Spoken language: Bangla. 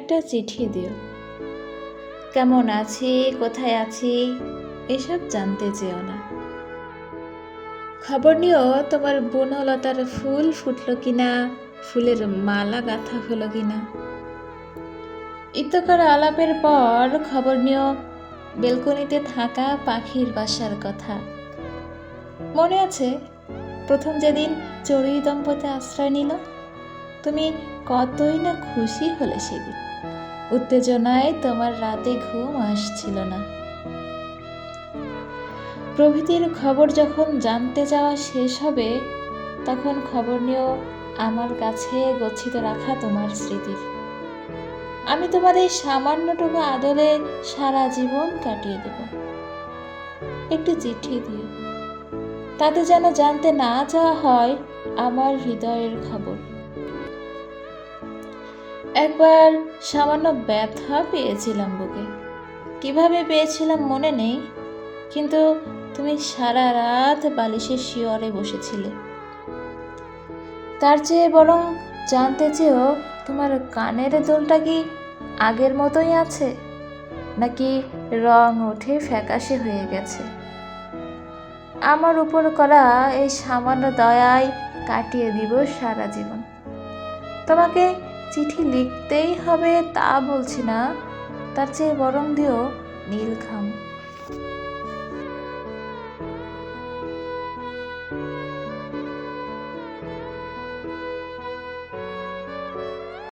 একটা চিঠি দিও। কেমন আছি, কোথায় আছি এসব জানতে চেও না। খবর নিও তোমার বনলতার ফুল ফুটলো কিনা, ফুলের মালা গাঁথা হলো কিনা। ইতকার আলাপের পর খবর নিও বেলকনিতে থাকা পাখির বাসার কথা। মনে আছে প্রথম যেদিন চড়ুই দম্পতি আশ্রয় নিল, তুমি কতই না খুশি হলে সেদিন। উত্তেজনায় তোমার রাতে ঘুম আসছিল না। প্রভৃতির খবর যখন জানতে যাওয়া শেষ হবে, তখন খবর নিয়েও আমার কাছে গচ্ছিত রাখা তোমার স্মৃতির। আমি তোমার এই সামান্যটুকু আদলে সারা জীবন কাটিয়ে দেব। একটি চিঠি দিও, তাতে যেন জানতে না চাওয়া হয় আমার হৃদয়ের খবর। একবার সামান্য ব্যথা পেয়েছিলাম বুকে, কিভাবে পেয়েছিলাম মনে নেই, কিন্তু তুমি সারা রাত বালিশের শিয়রে বসেছিলে। তার চেয়ে বরং জানতে চেয়েও তোমার কানের দুলটা কি আগের মতোই আছে, নাকি রং উঠে ফ্যাকাশে হয়ে গেছে। আমার উপর করা এই সামান্য দয়ায় কাটিয়ে দিব সারা জীবন। তোমাকে চিঠি লিখতেই হবে তা বলছি না, তার চেয়ে বরং দিও নীলখাম।